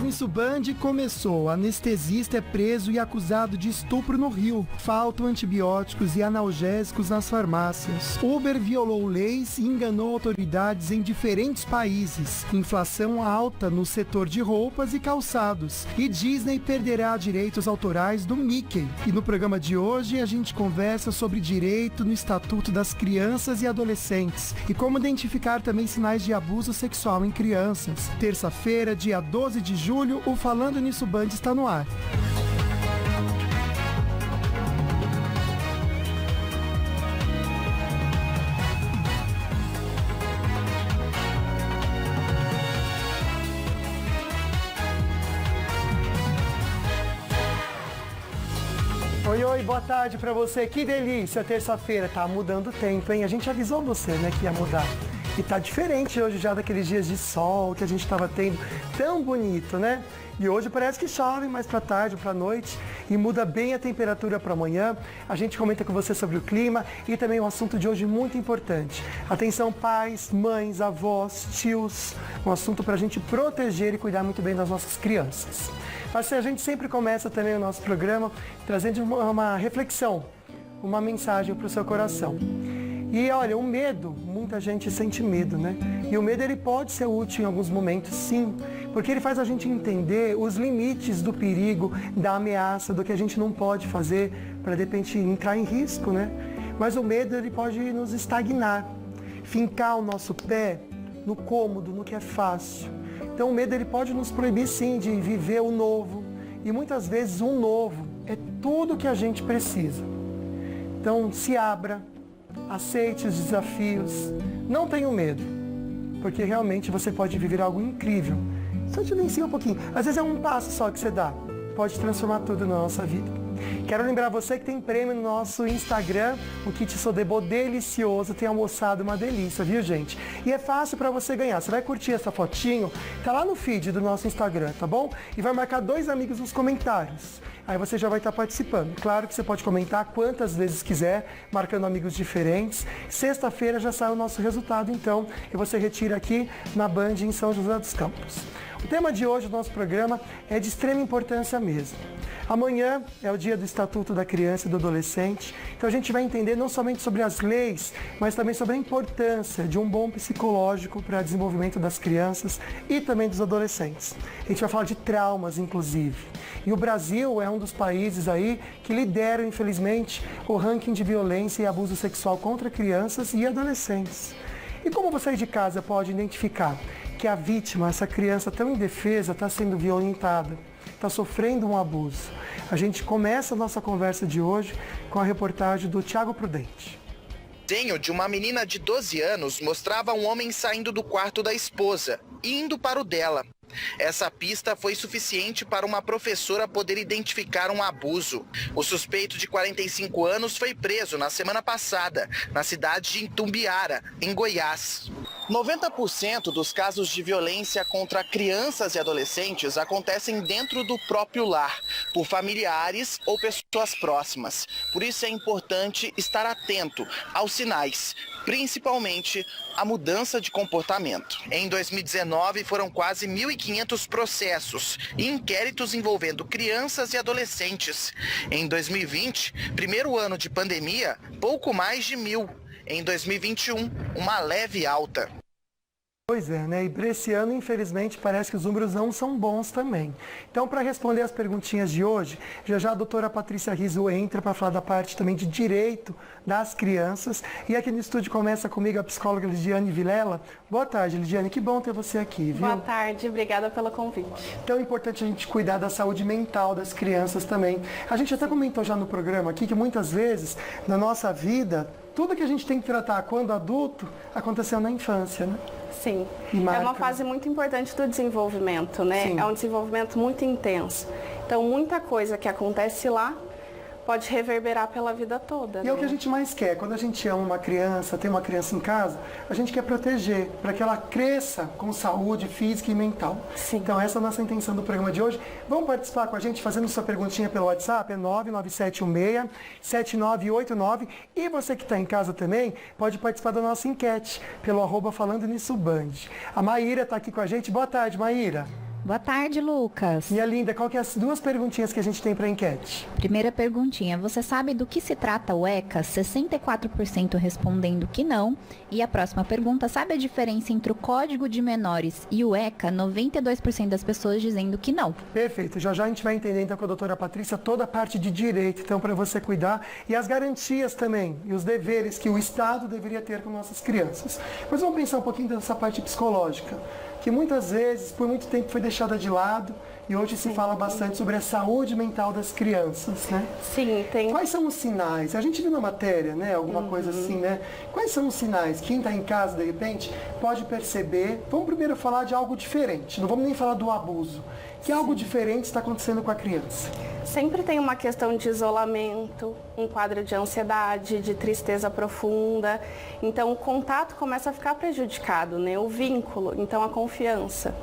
Nisso Band começou. Anestesista é preso e acusado de estupro no Rio. Faltam antibióticos e analgésicos nas farmácias. Uber violou leis e enganou autoridades em diferentes países. Inflação alta no setor de roupas e calçados. E Disney perderá direitos autorais do Mickey. E no programa de hoje a gente conversa sobre direito no Estatuto das Crianças e Adolescentes. E como identificar também sinais de abuso sexual em crianças. Terça-feira, dia 12 de julho, o Falando Nisso Band está no ar. Oi, boa tarde pra você. Que delícia, terça-feira. Tá mudando o tempo, hein? A gente avisou você, né, que ia mudar. E tá diferente hoje já daqueles dias de sol que a gente tava tendo. Tão bonito, né? E hoje parece que chove mais pra tarde, pra noite. E muda bem a temperatura para amanhã. A gente comenta com você sobre o clima e também um assunto de hoje muito importante. Atenção pais, mães, avós, tios. Um assunto pra gente proteger e cuidar muito bem das nossas crianças. Mas a gente sempre começa também o nosso programa trazendo uma reflexão, uma mensagem para o seu coração. E olha, o medo, muita gente sente medo, né? E o medo ele pode ser útil em alguns momentos, sim, porque ele faz a gente entender os limites do perigo, da ameaça, do que a gente não pode fazer para de repente entrar em risco, né? Mas o medo ele pode nos estagnar, fincar o nosso pé no cômodo, no que é fácil. Então o medo ele pode nos proibir sim de viver o novo. E muitas vezes o novo é tudo que a gente precisa. Então se abra, aceite os desafios, não tenha medo, porque realmente você pode viver algo incrível. Só te ensina um pouquinho. Às vezes é um passo só que você dá, pode transformar tudo na nossa vida. Quero lembrar você que tem prêmio no nosso Instagram, o kit Sodebo delicioso, tem almoçado uma delícia, viu gente? E é fácil para você ganhar, você vai curtir essa fotinho, tá lá no feed do nosso Instagram, tá bom? E vai marcar 2 amigos nos comentários. Aí você já vai estar participando. Claro que você pode comentar quantas vezes quiser, marcando amigos diferentes. Sexta-feira já sai o nosso resultado, então, e você retira aqui na Band em São José dos Campos. O tema de hoje do nosso programa é de extrema importância mesmo. Amanhã é o dia do Estatuto da Criança e do Adolescente, então a gente vai entender não somente sobre as leis, mas também sobre a importância de um bom psicológico para o desenvolvimento das crianças e também dos adolescentes. A gente vai falar de traumas, inclusive. E o Brasil é um dos países aí que lidera, infelizmente, o ranking de violência e abuso sexual contra crianças e adolescentes. E como você de casa pode identificar que a vítima, essa criança tão indefesa, está sendo violentada, está sofrendo um abuso? A gente começa a nossa conversa de hoje com a reportagem do Thiago Prudente. O desenho de uma menina de 12 anos mostrava um homem saindo do quarto da esposa e indo para o dela. Essa pista foi suficiente para uma professora poder identificar um abuso. O suspeito de 45 anos foi preso na semana passada, na cidade de Itumbiara, em Goiás. 90% dos casos de violência contra crianças e adolescentes acontecem dentro do próprio lar, por familiares ou pessoas próximas. Por isso é importante estar atento aos sinais, principalmente a mudança de comportamento. Em 2019, foram quase 1.500 processos e inquéritos envolvendo crianças e adolescentes. Em 2020, primeiro ano de pandemia, pouco mais de 1.000. Em 2021, uma leve alta. Pois é, né? E para esse ano, infelizmente, parece que os números não são bons também. Então, para responder as perguntinhas de hoje, já a doutora Patrícia Rizzo entra para falar da parte também de direito das crianças. E aqui no estúdio começa comigo a psicóloga Lidiane Vilela. Boa tarde, Lidiane, que bom ter você aqui, viu? Boa tarde, obrigada pelo convite. Então é importante a gente cuidar da saúde mental das crianças também. A gente até comentou já no programa aqui que muitas vezes, na nossa vida, tudo que a gente tem que tratar quando adulto, aconteceu na infância, né? Sim, é uma fase muito importante do desenvolvimento, né? Sim. É um desenvolvimento muito intenso. Então, muita coisa que acontece lá pode reverberar pela vida toda. E é o que a gente mais quer. Quando a gente ama uma criança, tem uma criança em casa, a gente quer proteger, para que ela cresça com saúde física e mental. Sim. Então essa é a nossa intenção do programa de hoje. Vamos participar com a gente fazendo sua perguntinha pelo WhatsApp, é 99716-7989. E você que está em casa também, pode participar da nossa enquete, pelo @Falando Nisso Band. A Maíra está aqui com a gente. Boa tarde, Maíra. Boa tarde, Lucas. Minha linda, qual que é as 2 perguntinhas que a gente tem para a enquete? Primeira perguntinha, você sabe do que se trata o ECA? 64% respondendo que não. E a próxima pergunta, sabe a diferença entre o Código de Menores e o ECA? 92% das pessoas dizendo que não. Perfeito, já a gente vai entender então com a doutora Patrícia toda a parte de direito, então para você cuidar, e as garantias também, e os deveres que o Estado deveria ter com nossas crianças. Mas vamos pensar um pouquinho dessa parte psicológica, que muitas vezes, por muito tempo, foi deixada de lado e hoje se fala bastante sobre a saúde mental das crianças, né? Sim, tem. Quais são os sinais? A gente viu na matéria, né? Alguma coisa assim, né? Quais são os sinais? Quem está em casa, de repente, pode perceber. Vamos primeiro falar de algo diferente. Não vamos nem falar do abuso. Que algo diferente está acontecendo com a criança? Sempre tem uma questão de isolamento, um quadro de ansiedade, de tristeza profunda. Então, o contato começa a ficar prejudicado, né? O vínculo, então a confiança.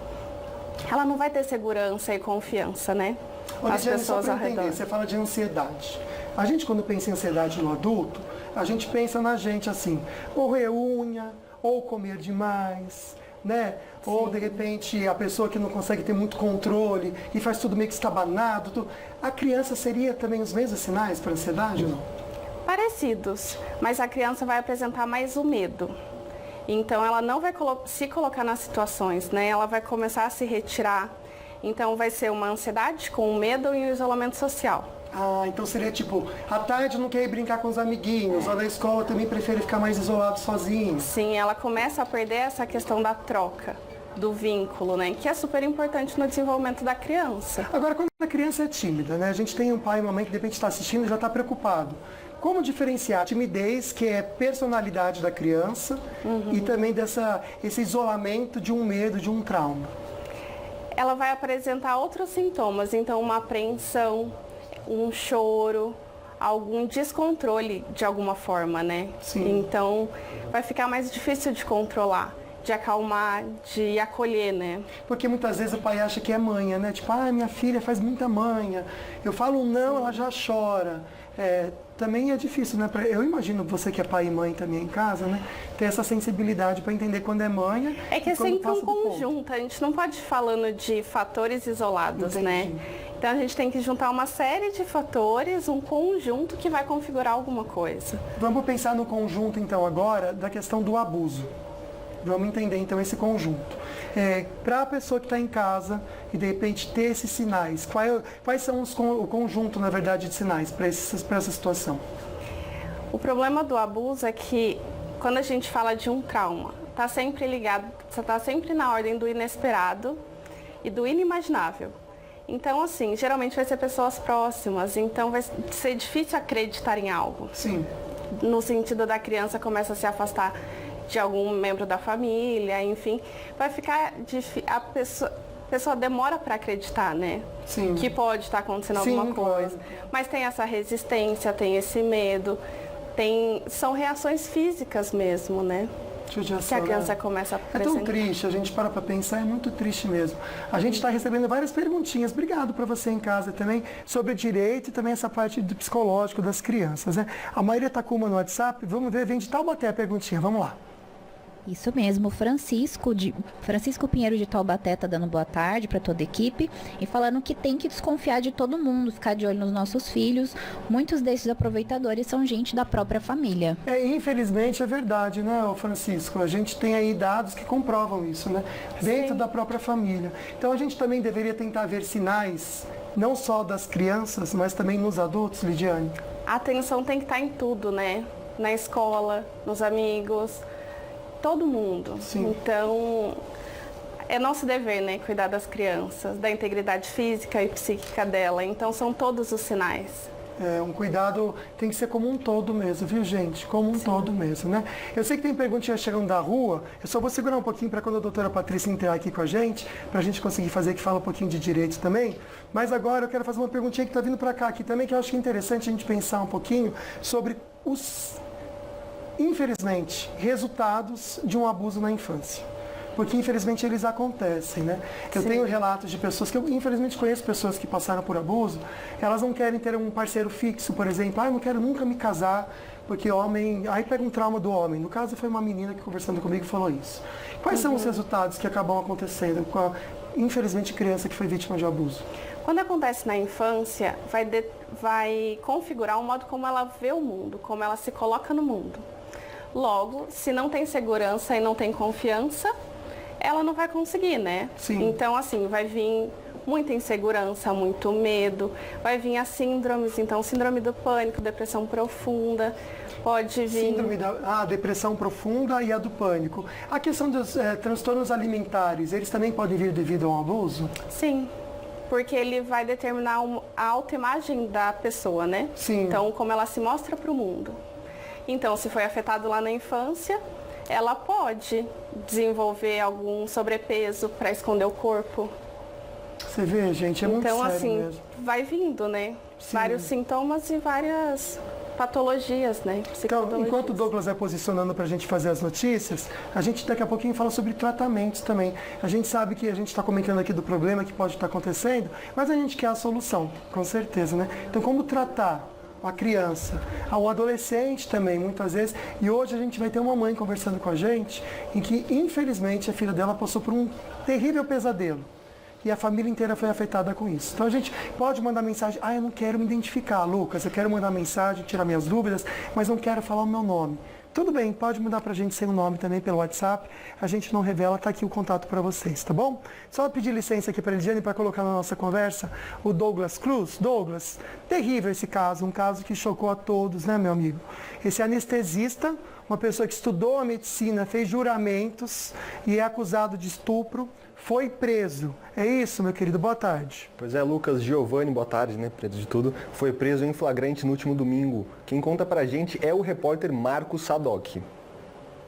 Ela não vai ter segurança e confiança, né? Olha, As Jane, pessoas só ao para entender, redor. você fala de ansiedade. A gente, quando pensa em ansiedade no adulto, a gente pensa na gente assim, ou roer unha, ou comer demais, né? Sim. Ou, de repente, a pessoa que não consegue ter muito controle e faz tudo meio que estabanado. Tudo. A criança seria também os mesmos sinais para ansiedade ou não? Parecidos, mas a criança vai apresentar mais o medo. Então, ela não vai se colocar nas situações, né? Ela vai começar a se retirar. Então, vai ser uma ansiedade com o medo e o isolamento social. Ah, então seria tipo, à tarde não quer ir brincar com os amiguinhos, ou na escola também prefere ficar mais isolado sozinho. Sim, ela começa a perder essa questão da troca, do vínculo, né? Que é super importante no desenvolvimento da criança. Agora, quando a criança é tímida, né? A gente tem um pai e uma mãe que de repente está assistindo e já está preocupado. Como diferenciar a timidez, que é personalidade da criança, e também esse isolamento de um medo, de um trauma? Ela vai apresentar outros sintomas, então uma apreensão, um choro, algum descontrole de alguma forma, né? Sim. Então vai ficar mais difícil de controlar, de acalmar, de acolher, né? Porque muitas vezes o pai acha que é manha, né? Tipo, minha filha faz muita manha. Eu falo um não, ela já chora. Também é difícil, né? Eu imagino você que é pai e mãe também em casa, né? Ter essa sensibilidade para entender quando é manha. É que é sempre um conjunto. A gente não pode ir falando de fatores isolados, né? Então a gente tem que juntar uma série de fatores, um conjunto que vai configurar alguma coisa. Vamos pensar no conjunto então agora da questão do abuso. Vamos entender então esse conjunto. Para a pessoa que está em casa e de repente ter esses sinais, quais são o conjunto, na verdade, de sinais para essa situação? O problema do abuso é que quando a gente fala de um trauma, está sempre ligado, você está sempre na ordem do inesperado e do inimaginável. Então, assim, geralmente vai ser pessoas próximas, então vai ser difícil acreditar em algo. Sim. No sentido da criança começa a se afastar de algum membro da família, enfim, vai ficar difícil. A pessoa demora para acreditar, né? Sim. Que pode estar acontecendo alguma coisa. Claro. Mas tem essa resistência, tem esse medo, são reações físicas mesmo, né? Que a criança começa a apresentar. É tão triste, a gente para pensar, é muito triste mesmo. A gente está recebendo várias perguntinhas, obrigado para você em casa também, sobre direito e também essa parte do psicológico das crianças, né? A Maíra Takuma no WhatsApp, vamos ver, vem de Taubaté a perguntinha, vamos lá. Isso mesmo, Francisco Pinheiro de Taubaté está dando boa tarde para toda a equipe e falando que tem que desconfiar de todo mundo, ficar de olho nos nossos filhos. Muitos desses aproveitadores são gente da própria família. Infelizmente é verdade, né, Francisco? A gente tem aí dados que comprovam isso, né? Dentro da própria família. Então a gente também deveria tentar ver sinais, não só das crianças, mas também nos adultos, Lidiane. A atenção tem que estar em tudo, né? Na escola, nos amigos, todo mundo. Sim. Então, é nosso dever, né, cuidar das crianças, da integridade física e psíquica dela. Então, são todos os sinais. Um cuidado tem que ser como um todo mesmo, viu, gente? Como um todo mesmo, né? Eu sei que tem perguntinhas chegando da rua, eu só vou segurar um pouquinho para quando a doutora Patrícia entrar aqui com a gente, para a gente conseguir fazer que fala um pouquinho de direitos também. Mas agora eu quero fazer uma perguntinha que está vindo para cá aqui também, que eu acho que é interessante a gente pensar um pouquinho sobre infelizmente, resultados de um abuso na infância. Porque, infelizmente, eles acontecem, né? Eu tenho relatos de pessoas que eu, infelizmente, conheço pessoas que passaram por abuso, elas não querem ter um parceiro fixo, por exemplo. Eu não quero nunca me casar, porque homem... Aí pega um trauma do homem. No caso, foi uma menina que, conversando comigo, falou isso. Quais são os resultados que acabam acontecendo infelizmente, criança que foi vítima de abuso? Quando acontece na infância, vai configurar o modo como ela vê o mundo, como ela se coloca no mundo. Logo, se não tem segurança e não tem confiança, ela não vai conseguir, né? Sim. Então, assim, vai vir muita insegurança, muito medo, vai vir as síndromes, então síndrome do pânico, depressão profunda, pode vir... Síndrome da depressão profunda e a do pânico. A questão dos transtornos alimentares, eles também podem vir devido a um abuso? Sim, porque ele vai determinar a autoimagem da pessoa, né? Sim. Então, como ela se mostra para o mundo. Então, se foi afetado lá na infância, ela pode desenvolver algum sobrepeso para esconder o corpo. Você vê, gente, é muito sério assim, mesmo. vai vindo, né? Sim. Vários sintomas e várias patologias, né? Então, enquanto o Douglas vai posicionando para a gente fazer as notícias, a gente daqui a pouquinho fala sobre tratamentos também. A gente sabe que a gente está comentando aqui do problema que pode estar acontecendo, mas a gente quer a solução, com certeza, né? Então, como tratar a criança, ao adolescente também, muitas vezes. E hoje a gente vai ter uma mãe conversando com a gente, em que, infelizmente, a filha dela passou por um terrível pesadelo. E a família inteira foi afetada com isso. Então a gente pode mandar mensagem, eu não quero me identificar, Lucas, eu quero mandar mensagem, tirar minhas dúvidas, mas não quero falar o meu nome. Tudo bem, pode mandar pra gente sem o nome também pelo WhatsApp, a gente não revela, tá aqui o contato para vocês, tá bom? Só pedir licença aqui para a Elidiane para colocar na nossa conversa o Douglas Cruz. Douglas, terrível esse caso, um caso que chocou a todos, né, meu amigo? Esse anestesista, uma pessoa que estudou a medicina, fez juramentos e é acusado de estupro, foi preso. É isso, meu querido, boa tarde. Pois é, Lucas Giovanni, boa tarde, né, preto de tudo, foi preso em flagrante no último domingo. Quem conta pra gente é o repórter Marcos Sadoc.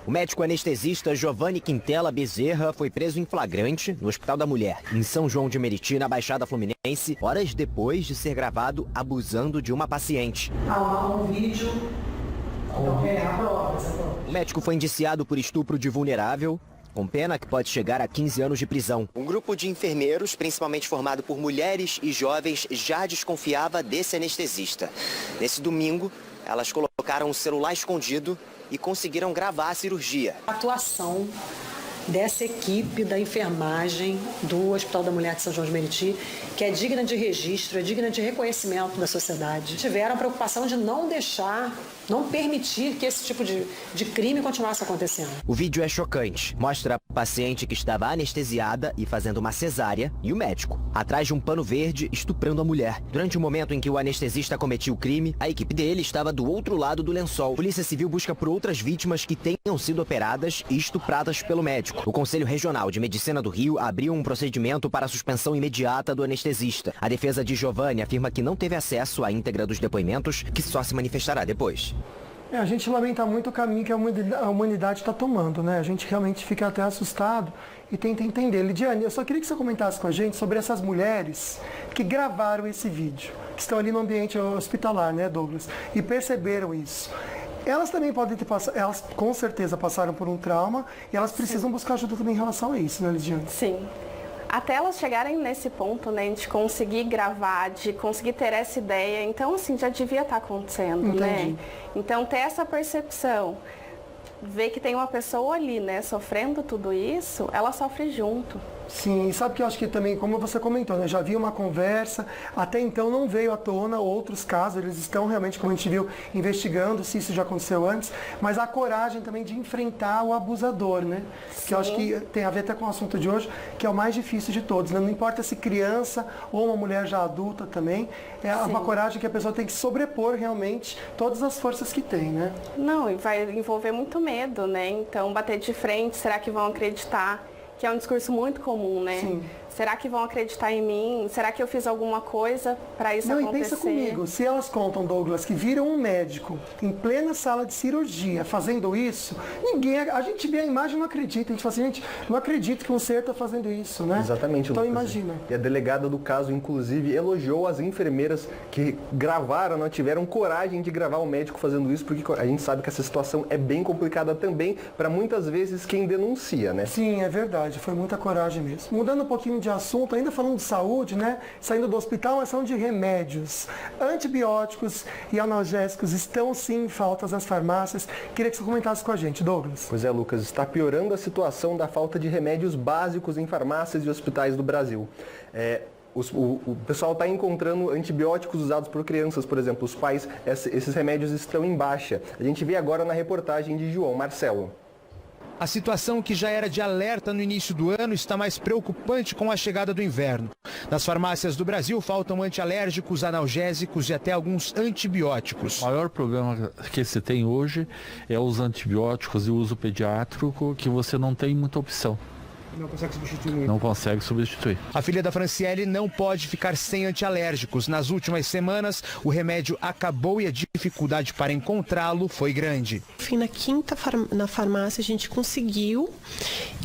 O médico anestesista Giovanni Quintela Bezerra foi preso em flagrante no Hospital da Mulher, em São João de Meriti, na Baixada Fluminense, horas depois de ser gravado abusando de uma paciente. Há um vídeo, então é a prova, essa prova. O médico foi indiciado por estupro de vulnerável, com pena que pode chegar a 15 anos de prisão. Um grupo de enfermeiros, principalmente formado por mulheres e jovens, já desconfiava desse anestesista. Nesse domingo, elas colocaram o celular escondido e conseguiram gravar a cirurgia. A atuação dessa equipe da enfermagem do Hospital da Mulher de São João de Meriti, que é digna de registro, é digna de reconhecimento da sociedade. Tiveram a preocupação de não permitir que esse tipo de crime continuasse acontecendo. O vídeo é chocante. Mostra a paciente que estava anestesiada e fazendo uma cesárea e o médico, atrás de um pano verde, estuprando a mulher. Durante o momento em que o anestesista cometia o crime, a equipe dele estava do outro lado do lençol. A Polícia Civil busca por outras vítimas que tenham sido operadas e estupradas pelo médico. O Conselho Regional de Medicina do Rio abriu um procedimento para a suspensão imediata do anestesista. A defesa de Giovanni afirma que não teve acesso à íntegra dos depoimentos, que só se manifestará depois. A gente lamenta muito o caminho que a humanidade está tomando, né? A gente realmente fica até assustado e tenta entender. Lidiane, eu só queria que você comentasse com a gente sobre essas mulheres que gravaram esse vídeo, que estão ali no ambiente hospitalar, né, Douglas? E perceberam isso. Elas também podem ter passado, elas com certeza passaram por um trauma e elas precisam buscar ajuda também em relação a isso, né, Lidiane? Sim. Até elas chegarem nesse ponto, né, de conseguir gravar, de conseguir ter essa ideia, então, assim, já devia estar acontecendo, Entendi. né? Então, ter essa percepção, ver que tem uma pessoa ali, né, sofrendo tudo isso, ela sofre junto. Sim, e sabe que eu acho que também, como você comentou, né, já havia uma conversa, até então não veio à tona outros casos, eles estão realmente, como a gente viu, investigando se isso já aconteceu antes, mas a coragem também de enfrentar o abusador, né? Sim. Que eu acho que tem a ver até com o assunto de hoje, que é o mais difícil de todos, né? Não importa se criança ou uma mulher já adulta também, é uma coragem que a pessoa tem que sobrepor realmente todas as forças que tem, né? Não, e vai envolver muito medo, né? Então, bater de frente, será que vão acreditar? Que é um discurso muito comum, né? Sim. Será que vão acreditar em mim? Será que eu fiz alguma coisa para isso acontecer? Não, e pensa comigo, se elas contam, Douglas, que viram um médico em plena sala de cirurgia fazendo isso, a gente vê a imagem e não acredita. A gente fala assim, gente, não acredito que um ser está fazendo isso, né? Exatamente, Então Lucas. imagina. E a delegada do caso, inclusive, elogiou as enfermeiras que gravaram, não tiveram coragem de gravar o médico fazendo isso, porque a gente sabe que essa situação é bem complicada também para muitas vezes quem denuncia, né? Sim, é verdade, foi muita coragem mesmo. Mudando um pouquinho mudando de assunto, ainda falando de saúde, né? Saindo do hospital, mas falando de remédios. Antibióticos e analgésicos estão sim em faltas nas farmácias. Queria que você comentasse com a gente, Douglas. Pois é, Lucas, está piorando a situação da falta de remédios básicos em farmácias e hospitais do Brasil. O pessoal está encontrando antibióticos usados por crianças, por exemplo. Os pais, esses remédios estão em baixa. A gente vê agora na reportagem de João Marcelo. A situação, que já era de alerta no início do ano, está mais preocupante com a chegada do inverno. Nas farmácias do Brasil faltam antialérgicos, analgésicos e até alguns antibióticos. O maior problema que se tem hoje é os antibióticos e o uso pediátrico, que você não tem muita opção. Não consegue substituir. Não consegue substituir. A filha da Franciele não pode ficar sem antialérgicos. Nas últimas semanas, o remédio acabou e a dificuldade para encontrá-lo foi grande. Na quinta na farmácia a gente conseguiu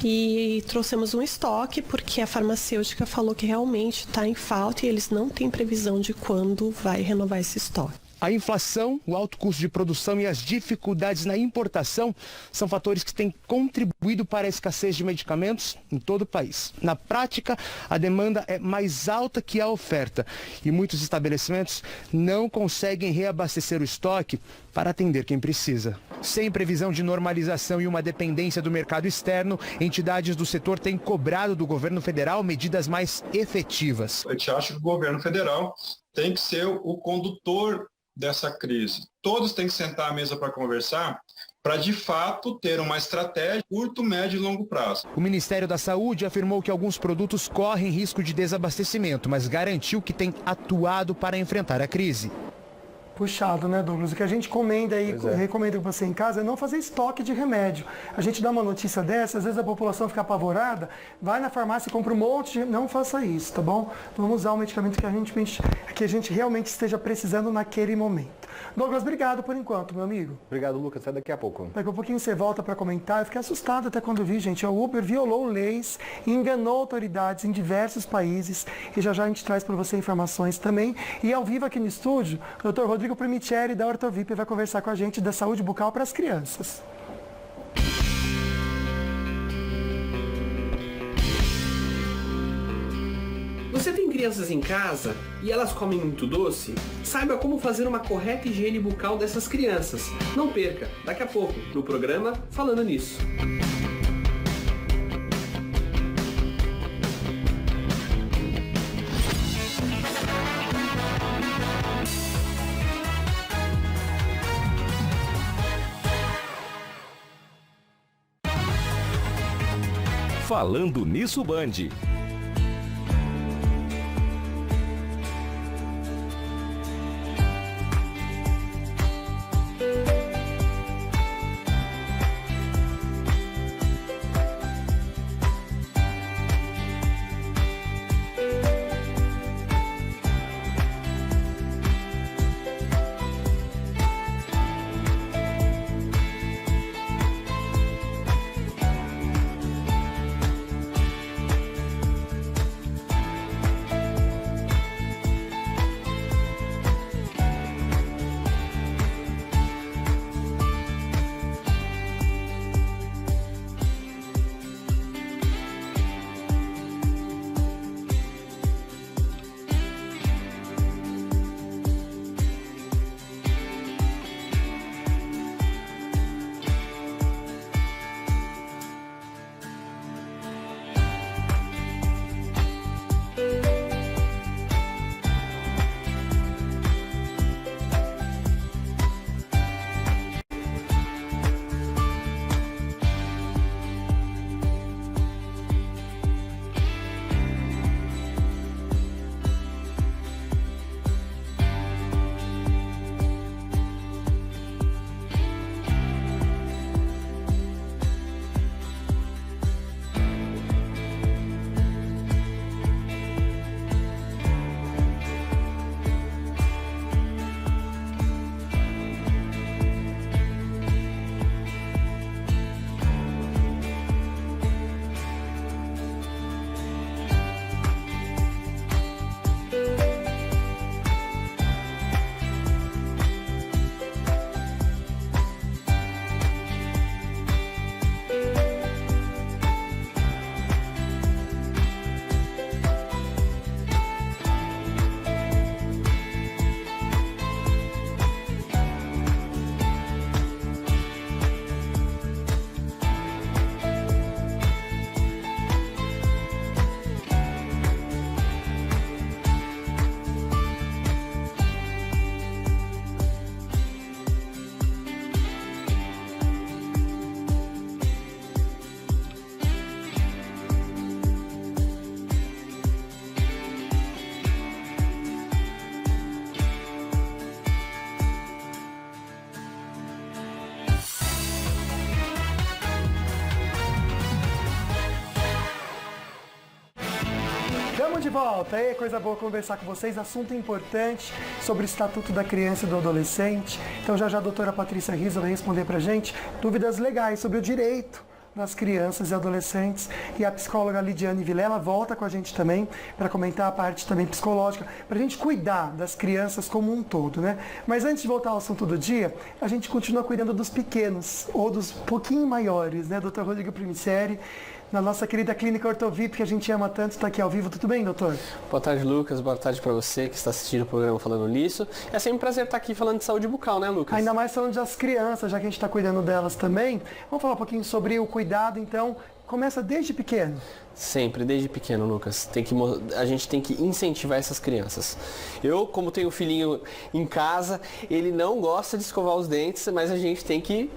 e trouxemos um estoque, porque a farmacêutica falou que realmente está em falta e eles não têm previsão de quando vai renovar esse estoque. A inflação, o alto custo de produção e as dificuldades na importação são fatores que têm contribuído para a escassez de medicamentos em todo o país. Na prática, a demanda é mais alta que a oferta e muitos estabelecimentos não conseguem reabastecer o estoque para atender quem precisa. Sem previsão de normalização e uma dependência do mercado externo, entidades do setor têm cobrado do governo federal medidas mais efetivas. A gente acha que o governo federal tem que ser o condutor dessa crise. Todos têm que sentar à mesa para conversar, para de fato ter uma estratégia curto, médio e longo prazo. O Ministério da Saúde afirmou que alguns produtos correm risco de desabastecimento, mas garantiu que tem atuado para enfrentar a crise. Puxado, né, Douglas? O que a gente recomenda para você em casa é não fazer estoque de remédio. A gente dá uma notícia dessa, às vezes a população fica apavorada, vai na farmácia e compra um monte de... Não faça isso, tá bom? Vamos usar o medicamento que a gente realmente esteja precisando naquele momento. Douglas, obrigado por enquanto, meu amigo. Obrigado, Lucas. Até daqui a pouco. Daqui a pouquinho você volta para comentar. Eu fiquei assustado até quando vi, gente. O Uber violou leis, enganou autoridades em diversos países. E já a gente traz para você informações também. E ao vivo aqui no estúdio, o Dr. Rodrigo Primitieri, da Ortovip, vai conversar com a gente da saúde bucal para as crianças. Você tem crianças em casa e elas comem muito doce? Saiba como fazer uma correta higiene bucal dessas crianças. Não perca, daqui a pouco, no programa Falando Nisso. Falando Nisso Band. volta. É coisa boa conversar com vocês. Assunto importante sobre o Estatuto da Criança e do Adolescente. Então já a doutora Patrícia Riso vai responder pra gente dúvidas legais sobre o direito das crianças e adolescentes. E a psicóloga Lidiane Vilela volta com a gente também para comentar a parte também psicológica, para a gente cuidar das crianças como um todo, né? Mas antes de voltar ao assunto do dia, a gente continua cuidando dos pequenos ou dos pouquinho maiores, né? Dr. Rodrigo Primiceri, na nossa querida clínica Ortovip, que a gente ama tanto, está aqui ao vivo. Tudo bem, doutor? Boa tarde, Lucas. Boa tarde para você que está assistindo o programa Falando Nisso. É sempre um prazer estar aqui falando de saúde bucal, né, Lucas? Ainda mais falando das crianças, já que a gente está cuidando delas também. Vamos falar um pouquinho sobre o cuidado, então. Começa desde pequeno. Sempre, desde pequeno, Lucas. A gente tem que incentivar essas crianças. Eu, como tenho um filhinho em casa, ele não gosta de escovar os dentes, mas a gente tem que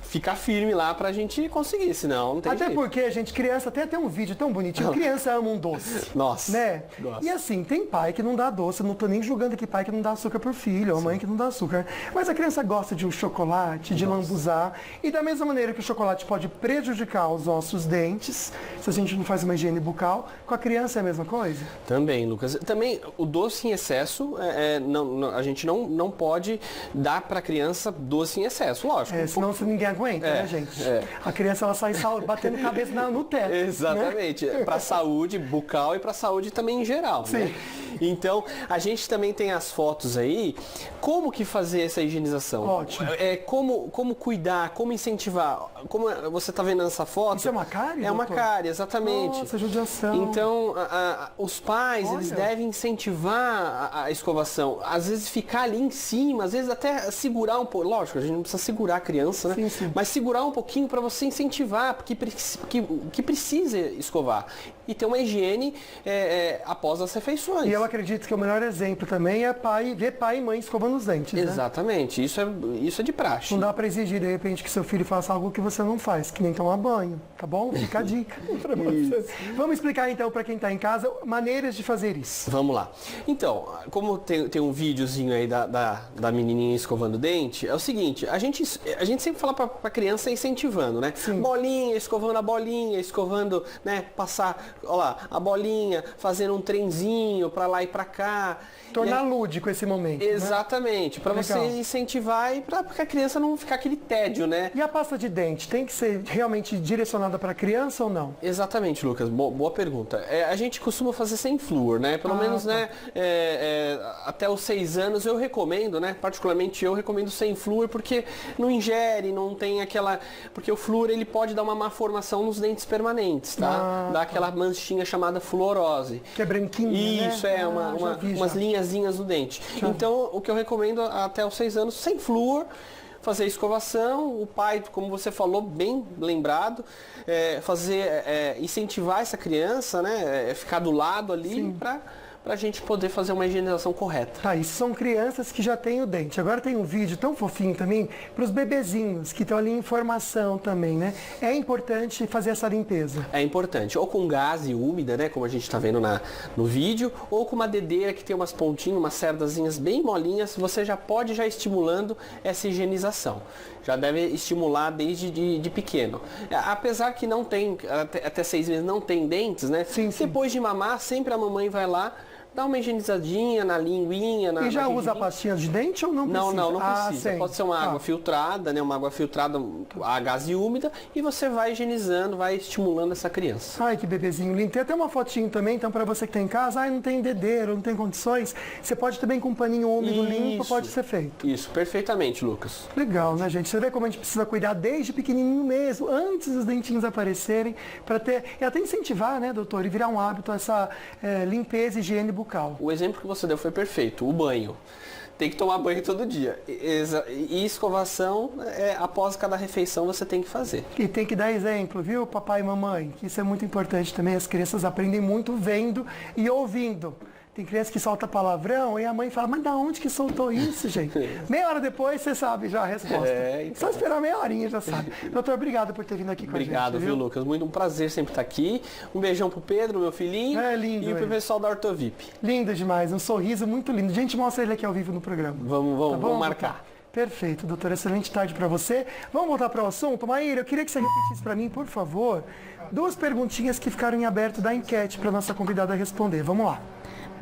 ficar firme lá pra gente conseguir, senão não tem jeito. Até porque, gente, criança, tem até um vídeo tão bonitinho, criança ama um doce. Nossa. Né? Nossa. E assim, tem pai que não dá doce, não tô nem julgando aqui pai que não dá açúcar por filho, ou mãe que não dá açúcar. Mas a criança gosta de um chocolate, de lambuzar, e da mesma maneira que o chocolate pode prejudicar os nossos dentes, se a gente não faz uma higiene bucal, com a criança é a mesma coisa? Também, Lucas. Também, o doce em excesso, a gente não pode dar pra criança doce em excesso, lógico. Senão ninguém aguenta, né, gente? A criança ela sai batendo cabeça no teto. Exatamente. Né? Para a saúde bucal e para a saúde também em geral. Sim. Né? Então, a gente também tem as fotos aí. Como que fazer essa higienização? Ótimo. Como cuidar, como incentivar. Como você está vendo nessa foto. Isso é uma cárie? É uma cárie, exatamente. Nossa, judiação. Então, os pais, eles devem incentivar a escovação. Às vezes ficar ali em cima, às vezes até segurar um pouco. Lógico, a gente não precisa segurar a criança, né? Sim. Mas segurar um pouquinho para você incentivar, porque que precisa escovar. E ter uma higiene após as refeições. E eu acredito que o melhor exemplo também é ver pai e mãe escovando os dentes. Exatamente. Né? Isso é de praxe. Não dá para exigir, de repente, que seu filho faça algo que você não faz, que nem tomar banho, tá bom? Fica a dica para você. Vamos explicar então para quem está em casa maneiras de fazer isso. Vamos lá. Então, como tem um videozinho aí da menininha escovando o dente, é o seguinte, a gente sempre fala para a criança incentivando, né? Sim. Bolinha, escovando a bolinha, escovando, né? Passar, olha lá, a bolinha, fazendo um trenzinho para lá e para cá. Tornar lúdico esse momento. Exatamente, né? para você incentivar e para a criança não ficar aquele tédio, né? E a pasta de dente tem que ser realmente direcionada para a criança ou não? Exatamente, Lucas, boa pergunta. A gente costuma fazer sem flúor, né? Pelo menos, né? Até os 6 anos eu recomendo, né? Particularmente eu recomendo sem flúor porque não ingere, não tem aquela... Porque o flúor ele pode dar uma má formação nos dentes permanentes, tá? Dá aquela manchinha chamada fluorose. Que é branquinha, Isso, né? umas linhazinhas no dente. Então, o que eu recomendo até os 6 anos, sem flúor, fazer a escovação, o pai, como você falou, bem lembrado, incentivar essa criança, né? Ficar do lado ali para a gente poder fazer uma higienização correta. Tá, isso são crianças que já têm o dente. Agora tem um vídeo tão fofinho também para os bebezinhos, que estão ali em formação também, né? É importante fazer essa limpeza. É importante. Ou com gaze úmida, né? Como a gente está vendo no vídeo, ou com uma dedeira que tem umas pontinhas, umas cerdazinhas bem molinhas, você já pode já estimulando essa higienização. Já deve estimular desde de pequeno. Apesar que não tem, até 6 meses não tem dentes, né? Sim. Depois de mamar, sempre a mamãe vai lá, dá uma higienizadinha na linguinha, E já usa pastinha de dente ou não precisa? Não precisa. Pode ser uma água filtrada, né? Uma água filtrada a gaze úmida e você vai higienizando, vai estimulando essa criança. Ai, que bebezinho lindo. Tem até uma fotinho também, então para você que está em casa, não tem dedeiro, não tem condições, você pode também com um paninho úmido limpo, pode ser feito. Isso, perfeitamente, Lucas. Legal, né, gente? Você vê como a gente precisa cuidar desde pequenininho mesmo, antes dos dentinhos aparecerem, para ter, e até incentivar, né, doutor, e virar um hábito essa limpeza e higiene bucal. O exemplo que você deu foi perfeito, o banho. Tem que tomar banho todo dia. E escovação, após cada refeição, você tem que fazer. E tem que dar exemplo, viu, papai e mamãe? Que isso é muito importante também. As crianças aprendem muito vendo e ouvindo. Tem criança que solta palavrão e a mãe fala, mas da onde que soltou isso, gente? Meia hora depois você sabe já a resposta. Só esperar meia horinha já sabe. Doutor, obrigado por ter vindo aqui com a gente. Obrigado, viu, Lucas? Muito um prazer sempre estar aqui. Um beijão pro Pedro, meu filhinho. Lindo. E pro pessoal da Ortovip. Lindo demais, um sorriso muito lindo. Gente, mostra ele aqui ao vivo no programa. Vamos marcar. Perfeito, doutora. Excelente tarde para você. Vamos voltar para o assunto? Maíra, eu queria que você repetisse para mim, por favor, 2 perguntinhas que ficaram em aberto da enquete para nossa convidada responder. Vamos lá.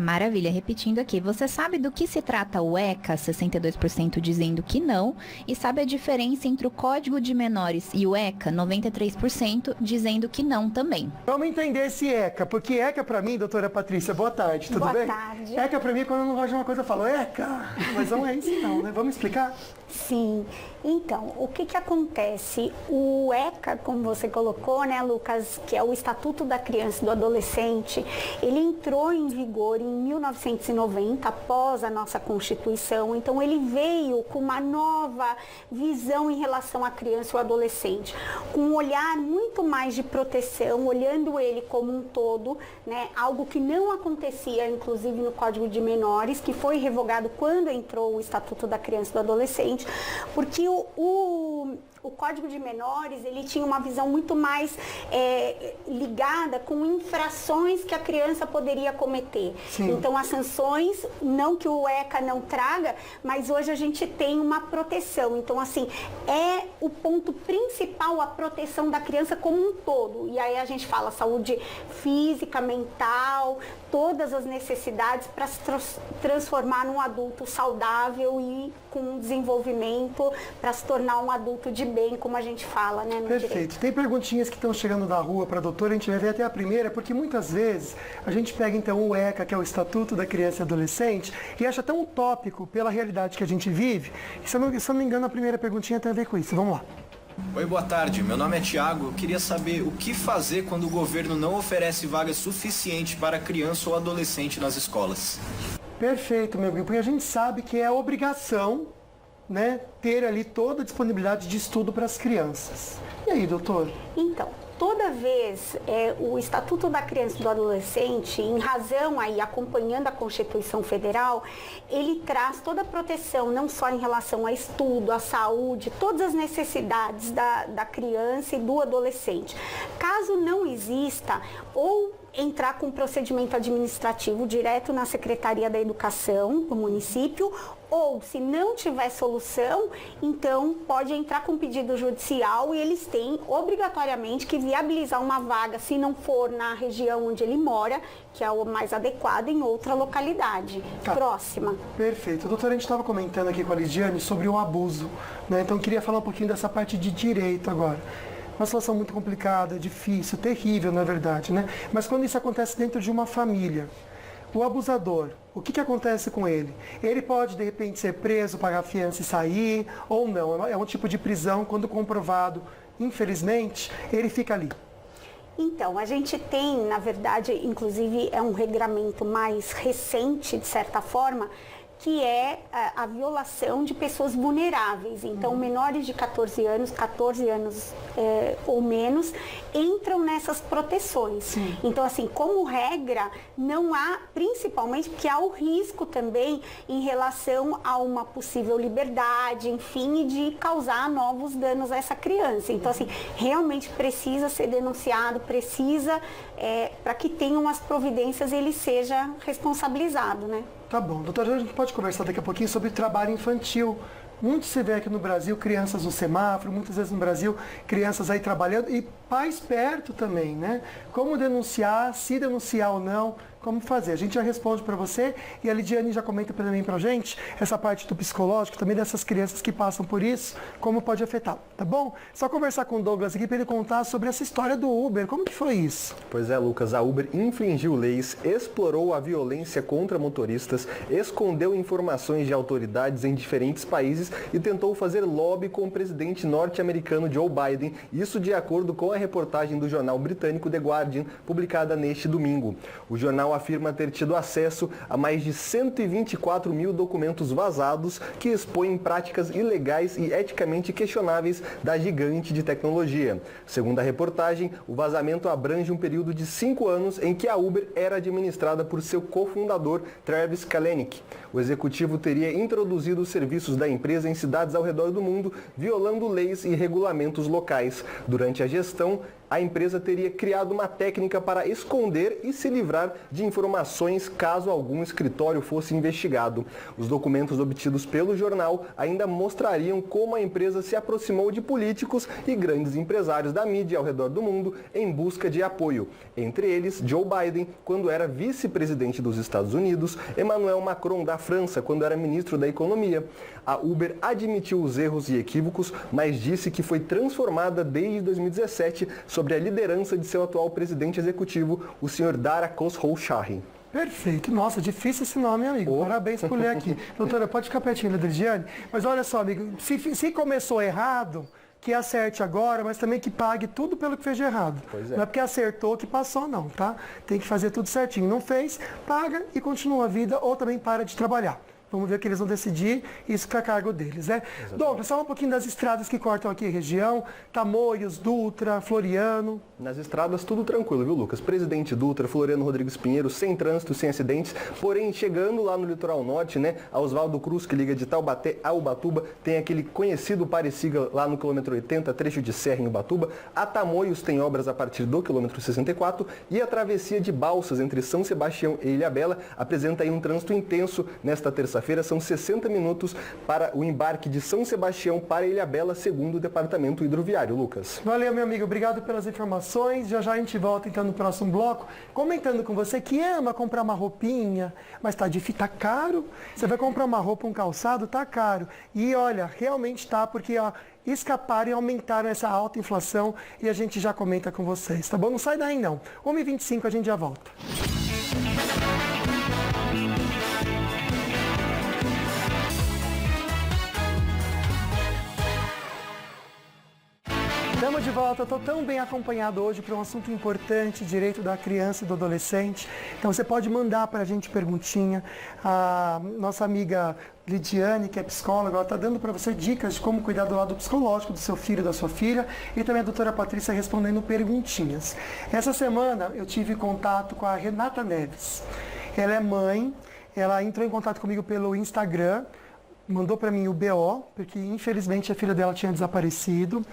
Maravilha, repetindo aqui, você sabe do que se trata o ECA? 62% dizendo que não. E sabe a diferença entre o Código de Menores e o ECA? 93% dizendo que não também. Vamos entender esse ECA, porque ECA para mim, doutora Patrícia, boa tarde, tudo bem? Boa tarde. ECA para mim, quando eu não gosto de uma coisa, eu falo ECA, mas não é isso não, né? Vamos explicar? Sim. Então, o que acontece? O ECA, como você colocou, né, Lucas, que é o Estatuto da Criança e do Adolescente, ele entrou em vigor em 1990, após a nossa Constituição. Então, ele veio com uma nova visão em relação à criança e ao adolescente, com um olhar muito mais de proteção, olhando ele como um todo, né, algo que não acontecia, inclusive, no Código de Menores, que foi revogado quando entrou o Estatuto da Criança e do Adolescente, porque o Código de Menores, ele tinha uma visão muito mais ligada com infrações que a criança poderia cometer. Sim. Então, as sanções, não que o ECA não traga, mas hoje a gente tem uma proteção. Então, assim, é o ponto principal a proteção da criança como um todo. E aí a gente fala saúde física, mental, todas as necessidades para se transformar num adulto saudável e com desenvolvimento, para se tornar um adulto de bem, como a gente fala, né? Perfeito. Direito. Tem perguntinhas que estão chegando da rua para a doutora, a gente vai ver até a primeira, porque muitas vezes a gente pega então o ECA, que é o Estatuto da Criança e Adolescente, e acha tão utópico pela realidade que a gente vive, e se eu não me engano a primeira perguntinha tem a ver com isso. Vamos lá. Oi, boa tarde. Meu nome é Thiago. Eu queria saber o que fazer quando o governo não oferece vaga suficiente para criança ou adolescente nas escolas. Perfeito, meu amigo, porque a gente sabe que é obrigação, né, ter ali toda a disponibilidade de estudo para as crianças. E aí, doutor? Então, toda vez o Estatuto da Criança e do Adolescente, em razão aí, acompanhando a Constituição Federal, ele traz toda a proteção, não só em relação a estudo, à saúde, todas as necessidades da criança e do adolescente. Caso não exista, ou entrar com procedimento administrativo direto na Secretaria da Educação do município, ou se não tiver solução, então pode entrar com pedido judicial e eles têm obrigatoriamente que viabilizar uma vaga, se não for na região onde ele mora, que é o mais adequado, em outra localidade próxima. Perfeito. Doutora, a gente estava comentando aqui com a Lidiane sobre o abuso, né? Então eu queria falar um pouquinho dessa parte de direito agora. Uma situação muito complicada, difícil, terrível, na verdade, né? Mas quando isso acontece dentro de uma família, o abusador, o que acontece com ele? Ele pode, de repente, ser preso, pagar fiança e sair, ou não? É um tipo de prisão, quando comprovado, infelizmente, ele fica ali. Então, a gente tem, na verdade, inclusive é um regramento mais recente, de certa forma, que é a violação de pessoas vulneráveis. Então, menores de 14 anos ou menos, entram nessas proteções. Sim. Então, assim, como regra, não há, principalmente porque há o risco também em relação a uma possível liberdade, enfim, e de causar novos danos a essa criança. Então, assim, realmente precisa ser denunciado, precisa, para que tenham as providências, ele seja responsabilizado, né? Tá bom. Doutora, a gente pode conversar daqui a pouquinho sobre trabalho infantil. Muito se vê aqui no Brasil crianças no semáforo, muitas vezes no Brasil crianças aí trabalhando e pais perto também, né? Como denunciar, se denunciar ou não, como fazer. A gente já responde para você e a Lidiane já comenta também para a gente essa parte do psicológico, também dessas crianças que passam por isso, como pode afetar, tá bom? Só conversar com o Douglas aqui para ele contar sobre essa história do Uber, como que foi isso? Pois é, Lucas, a Uber infringiu leis, explorou a violência contra motoristas, escondeu informações de autoridades em diferentes países e tentou fazer lobby com o presidente norte-americano Joe Biden, isso de acordo com a reportagem do jornal britânico The Guardian, publicada neste domingo. O jornal afirma ter tido acesso a mais de 124 mil documentos vazados que expõem práticas ilegais e eticamente questionáveis da gigante de tecnologia. Segundo a reportagem, o vazamento abrange um período de 5 anos em que a Uber era administrada por seu cofundador, Travis Kalanick. O executivo teria introduzido os serviços da empresa em cidades ao redor do mundo, violando leis e regulamentos locais. Durante a gestão, a empresa teria criado uma técnica para esconder e se livrar de informações caso algum escritório fosse investigado. Os documentos obtidos pelo jornal ainda mostrariam como a empresa se aproximou de políticos e grandes empresários da mídia ao redor do mundo em busca de apoio. Entre eles, Joe Biden, quando era vice-presidente dos Estados Unidos, Emmanuel Macron, da França, quando era ministro da Economia. A Uber admitiu os erros e equívocos, mas disse que foi transformada desde 2017 sob a liderança de seu atual presidente executivo, o Sr. Dara Khosrowshahi. Perfeito. Nossa, difícil esse nome, amigo. Parabéns por ler aqui. Doutora, pode ficar pertinho da Adriane? Mas olha só, amigo, se começou errado, que acerte agora, mas também que pague tudo pelo que fez de errado. Pois é. Não é porque acertou que passou, não, tá? Tem que fazer tudo certinho. Não fez, paga e continua a vida ou também para de trabalhar. Vamos ver o que eles vão decidir, isso fica a cargo deles, né? Douglas, fala um pouquinho das estradas que cortam aqui a região, Tamoios, Dutra, Floriano. Nas estradas tudo tranquilo, viu, Lucas? Presidente Dutra, Floriano Rodrigues Pinheiro, sem trânsito, sem acidentes, porém chegando lá no litoral norte, né, a Oswaldo Cruz, que liga de Taubaté a Ubatuba, tem aquele conhecido pare-siga lá no quilômetro 80, trecho de serra em Ubatuba. A Tamoios tem obras a partir do quilômetro 64 e a travessia de Balsas entre São Sebastião e Ilhabela apresenta aí um trânsito intenso nesta terça-feira. São 60 minutos para o embarque de São Sebastião para Ilhabela, segundo o Departamento Hidroviário. Lucas. Valeu, meu amigo. Obrigado pelas informações. Já já a gente volta então no próximo bloco, comentando com você que ama comprar uma roupinha, mas tá caro. Você vai comprar uma roupa, um calçado, tá caro. E olha, realmente tá, porque escaparam e aumentaram essa alta inflação e a gente já comenta com vocês, tá bom? Não sai daí não. 1h25 a gente já volta. Estamos de volta, estou tão bem acompanhado hoje para um assunto importante, direito da criança e do adolescente. Então você pode mandar para a gente perguntinha. A nossa amiga Lidiane, que é psicóloga, ela está dando para você dicas de como cuidar do lado psicológico do seu filho, da sua filha, e também a doutora Patrícia respondendo perguntinhas. Essa semana eu tive contato com a Renata Neves. Ela é mãe, ela entrou em contato comigo pelo Instagram, mandou para mim o BO, porque infelizmente a filha dela tinha desaparecido,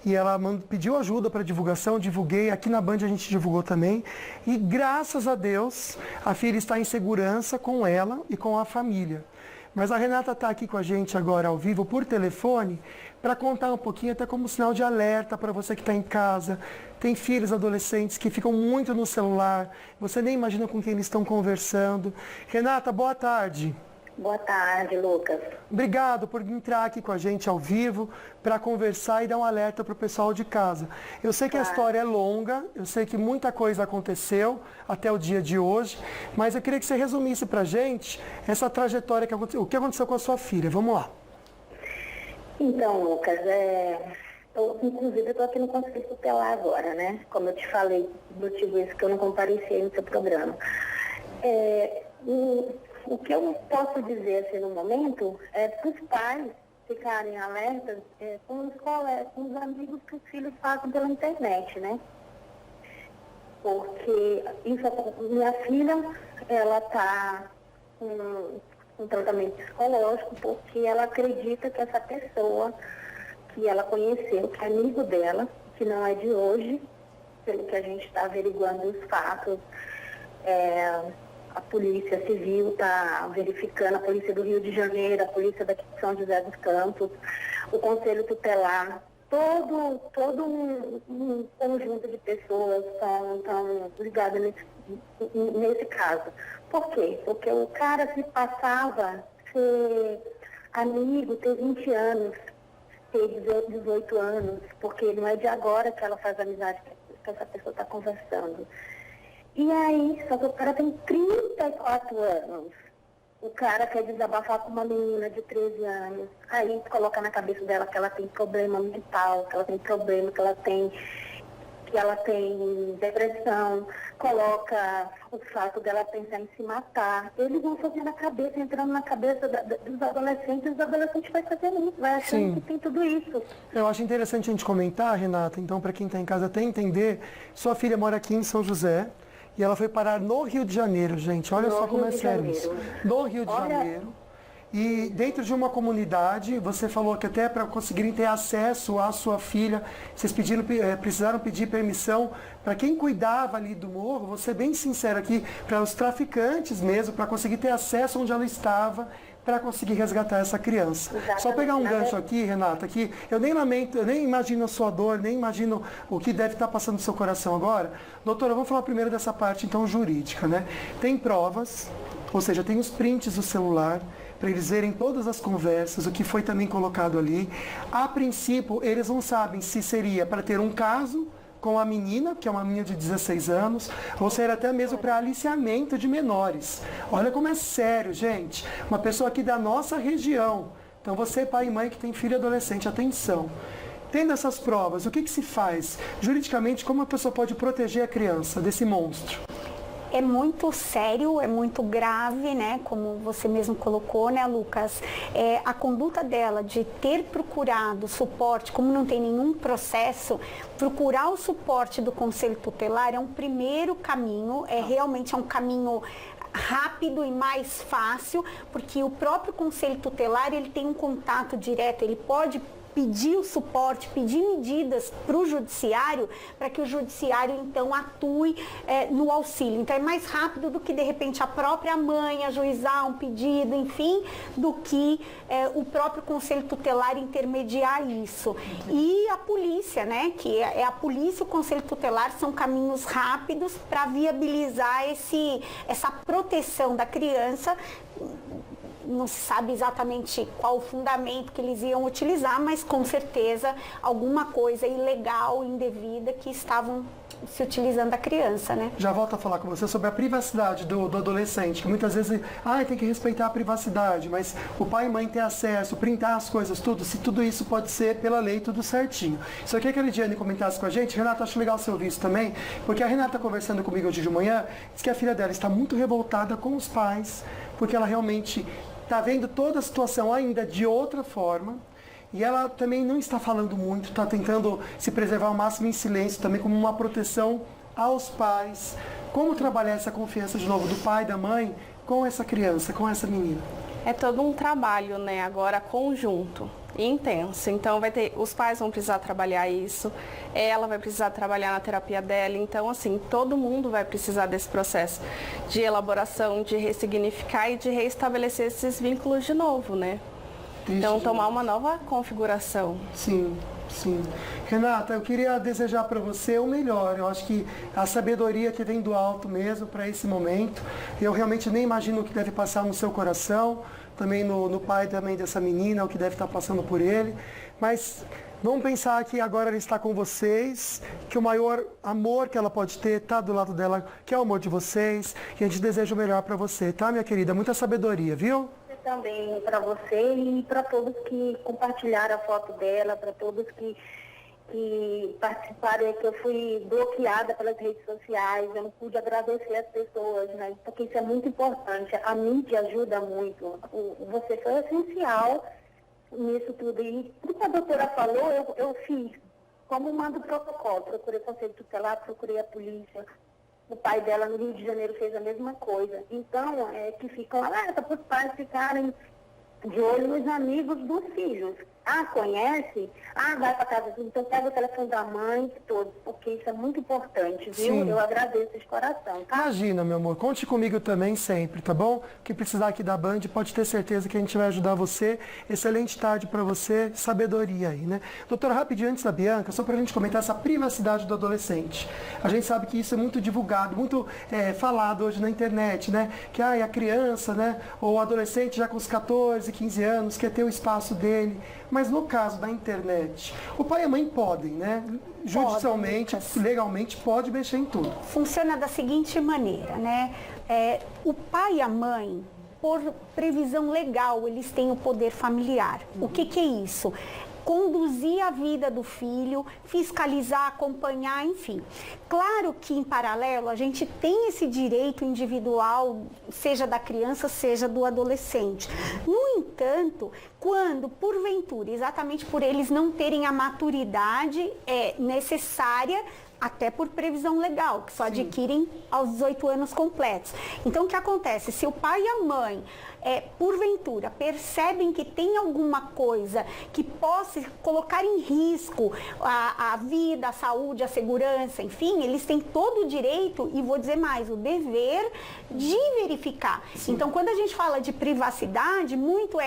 e ela pediu ajuda para divulgação, divulguei, aqui na Band a gente divulgou também, e graças a Deus a filha está em segurança com ela e com a família. Mas a Renata está aqui com a gente agora ao vivo por telefone para contar um pouquinho, até como sinal de alerta para você que está em casa, tem filhos adolescentes que ficam muito no celular, você nem imagina com quem eles estão conversando. Renata, boa tarde. Boa tarde, Lucas. Obrigado por entrar aqui com a gente ao vivo para conversar e dar um alerta para o pessoal de casa. Eu sei que a história é longa, eu sei que muita coisa aconteceu até o dia de hoje, mas eu queria que você resumisse para a gente essa trajetória que aconteceu, o que aconteceu com a sua filha. Vamos lá. Então, Lucas, inclusive eu estou aqui no Conselho Tutelar agora, né? Como eu te falei, motivo esse que eu não compareci no seu programa. O que eu posso dizer assim, no momento é para os pais ficarem alertas com os colegas, com os amigos que os filhos fazem pela internet, né? Porque minha filha, ela está com tratamento psicológico porque ela acredita que essa pessoa que ela conheceu, que é amigo dela, que não é de hoje, pelo que a gente está averiguando os fatos, a Polícia Civil está verificando, a Polícia do Rio de Janeiro, a Polícia daqui de São José dos Campos, o Conselho Tutelar, todo um conjunto de pessoas estão ligadas nesse caso. Por quê? Porque o cara se passava ser amigo, ter 20 anos, ter 18 anos, porque não é de agora que ela faz amizade que essa pessoa está conversando. E aí, só que o cara tem 34 anos. O cara quer desabafar com uma menina de 13 anos. Aí coloca na cabeça dela que ela tem problema mental, que ela tem problema, que ela tem depressão. Coloca o fato dela pensar em se matar. Eles vão fazendo a cabeça, entrando na cabeça dos adolescentes, e os adolescentes vai fazendo isso, vai achando que tem tudo isso. Eu acho interessante a gente comentar, Renata, então para quem está em casa até entender, sua filha mora aqui em São José, e ela foi parar no Rio de Janeiro, gente. Olha só como é sério isso. No Rio de Janeiro. E dentro de uma comunidade, você falou que até para conseguirem ter acesso à sua filha, vocês precisaram pedir permissão para quem cuidava ali do morro, vou ser bem sincero aqui, para os traficantes mesmo, para conseguir ter acesso onde ela estava, para conseguir resgatar essa criança. Exatamente. Só pegar um gancho aqui, Renata, que eu nem lamento, eu nem imagino a sua dor, nem imagino o que deve estar passando no seu coração agora. Doutora, vamos falar primeiro dessa parte então jurídica, né? Tem provas, ou seja, tem os prints do celular, para eles verem todas as conversas, o que foi também colocado ali. A princípio, eles não sabem se seria para ter um caso com a menina, que é uma menina de 16 anos, ou se era até mesmo para aliciamento de menores. Olha como é sério, gente. Uma pessoa aqui da nossa região. Então você, pai e mãe que tem filho adolescente, atenção. Tendo essas provas, o que se faz? Juridicamente, como a pessoa pode proteger a criança desse monstro? É muito sério, é muito grave, né? Como você mesmo colocou, né, Lucas? A conduta dela de ter procurado suporte, como não tem nenhum processo, procurar o suporte do Conselho Tutelar é um primeiro caminho, realmente é um caminho rápido e mais fácil, porque o próprio Conselho Tutelar, ele tem um contato direto, ele pode pedir o suporte, pedir medidas para o judiciário, para que o judiciário então atue no auxílio. Então é mais rápido do que de repente a própria mãe ajuizar um pedido, enfim, do que o próprio Conselho Tutelar intermediar isso. E a polícia, né, que é a polícia e o Conselho Tutelar são caminhos rápidos para viabilizar essa proteção da criança. Não se sabe exatamente qual o fundamento que eles iam utilizar, mas com certeza alguma coisa ilegal, indevida que estavam se utilizando da criança, né? Já volto a falar com você sobre a privacidade do adolescente, que muitas vezes, tem que respeitar a privacidade, mas o pai e mãe ter acesso, printar as coisas, se tudo isso pode ser pela lei, tudo certinho. Só que a Lidiane comentasse com a gente, Renata, acho legal você ouvir isso também, porque a Renata conversando comigo hoje de manhã, disse que a filha dela está muito revoltada com os pais, porque ela realmente está vendo toda a situação ainda de outra forma e ela também não está falando muito, está tentando se preservar ao máximo em silêncio, também como uma proteção aos pais. Como trabalhar essa confiança de novo do pai, da mãe, com essa criança, com essa menina? É todo um trabalho, né, agora conjunto e intenso. Então os pais vão precisar trabalhar isso, ela vai precisar trabalhar na terapia dela. Então, assim, todo mundo vai precisar desse processo de elaboração, de ressignificar e de reestabelecer esses vínculos de novo, né? Então, tomar uma nova configuração. Sim. Renata, eu queria desejar para você o melhor. Eu acho que a sabedoria que vem do alto mesmo para esse momento. Eu realmente nem imagino o que deve passar no seu coração, também no pai também dessa menina, o que deve estar passando por ele. Mas vamos pensar que agora ela está com vocês, que o maior amor que ela pode ter está do lado dela, que é o amor de vocês. E a gente deseja o melhor para você, tá, minha querida? Muita sabedoria, viu? Também para você e para todos que compartilharam a foto dela, para todos que participaram, que eu fui bloqueada pelas redes sociais, eu não pude agradecer as pessoas, né? Porque isso é muito importante, a mídia ajuda muito, você foi essencial nisso tudo. E tudo que a doutora falou, eu fiz como manda o protocolo, procurei o Conselho Tutelar, procurei a polícia. O pai dela no Rio de Janeiro fez a mesma coisa. Então, que ficam alerta para os pais ficarem de olho nos amigos dos filhos. Conhece? Vai para casa. Então, pega o telefone da mãe, todos, porque isso é muito importante, viu? Sim. Eu agradeço de coração, tá? Imagina, meu amor. Conte comigo também sempre, tá bom? Que precisar aqui da Band, pode ter certeza que a gente vai ajudar você. Excelente tarde para você, sabedoria aí, né? Doutora, rapidinho antes da Bianca, só para a gente comentar essa privacidade do adolescente. A gente sabe que isso é muito divulgado, muito falado hoje na internet, né? Que a criança, né? Ou o adolescente já com os 14, 15 anos, quer ter o espaço dele. Mas no caso da internet, o pai e a mãe podem, né? Judicialmente, legalmente, pode mexer em tudo. Funciona da seguinte maneira, né? O pai e a mãe, por previsão legal, eles têm o poder familiar. O que é isso? Conduzir a vida do filho, fiscalizar, acompanhar, enfim. Claro que, em paralelo, a gente tem esse direito individual, seja da criança, seja do adolescente. No entanto, quando, porventura, exatamente por eles não terem a maturidade necessária, até por previsão legal, que só adquirem aos 18 anos completos. Então, o que acontece? Se o pai e a mãe porventura, percebem que tem alguma coisa que possa colocar em risco a vida, a saúde, a segurança, enfim, eles têm todo o direito, e vou dizer mais, o dever de verificar. Sim. Então, quando a gente fala de privacidade, muito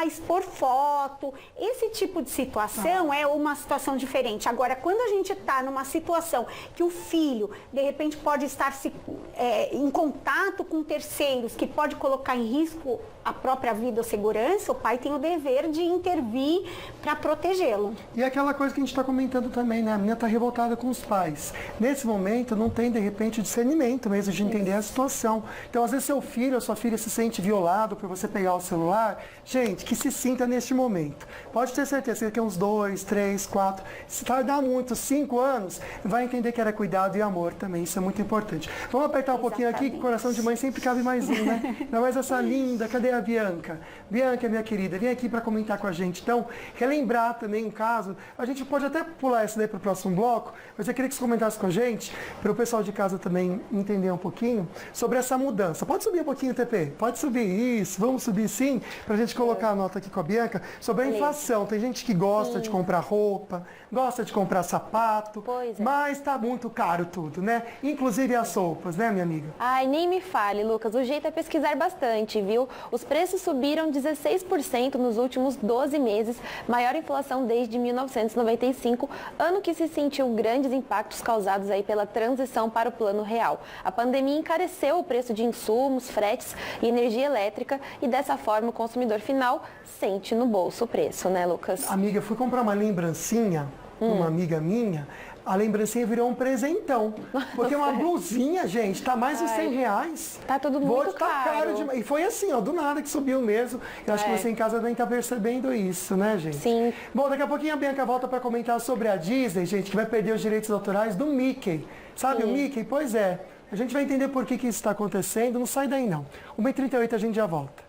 expor foto, esse tipo de situação é uma situação diferente. Agora, quando a gente está numa situação que o filho, de repente, pode estar em contato com terceiros, que pode colocar em risco a própria vida ou segurança, o pai tem o dever de intervir para protegê-lo. E aquela coisa que a gente está comentando também, né? A menina está revoltada com os pais. Nesse momento, não tem, de repente, discernimento mesmo de entender a situação. Então, às vezes, seu filho ou sua filha se sente violado por você pegar o celular. Gente, que se sinta neste momento. Pode ter certeza que daqui a uns 2, 3, 4, se tardar muito, 5 anos, vai entender que era cuidado e amor também. Isso é muito importante. Vamos apertar um pouquinho aqui, que coração de mãe sempre cabe mais um, né? Ainda mais essa linda, cadê a Bianca? Bianca, minha querida, vem aqui para comentar com a gente. Então, relembrar também um caso, a gente pode até pular essa daí para o próximo bloco, mas eu queria que você comentasse com a gente, para o pessoal de casa também entender um pouquinho, sobre essa mudança. Pode subir um pouquinho, TP? Pode subir, isso, vamos subir sim, para a gente colocar a nota aqui com a Bianca, sobre a inflação. Tem gente que gosta de comprar roupa, gosta de comprar sapato, mas tá muito caro tudo, né? Inclusive as roupas, né, minha amiga? Ai, nem me fale, Lucas, o jeito é pesquisar bastante, viu? Os preços subiram 16% nos últimos 12 meses, maior inflação desde 1995, ano que se sentiu grandes impactos causados aí pela transição para o plano real. A pandemia encareceu o preço de insumos, fretes e energia elétrica e dessa forma o consumidor final sente no bolso o preço, né, Lucas? Amiga, fui comprar uma lembrancinha, uma amiga minha, a lembrancinha virou um presentão. Porque uma blusinha, gente, tá mais de R$100. Tá tudo muito caro demais. E foi assim, ó, do nada que subiu mesmo. Eu acho que você em casa também tá percebendo isso, né, gente? Sim. Bom, daqui a pouquinho a Bianca volta para comentar sobre a Disney, gente, que vai perder os direitos autorais do Mickey. Sabe o Mickey? Pois é. A gente vai entender por que isso está acontecendo. Não sai daí, não. 1h38 a gente já volta.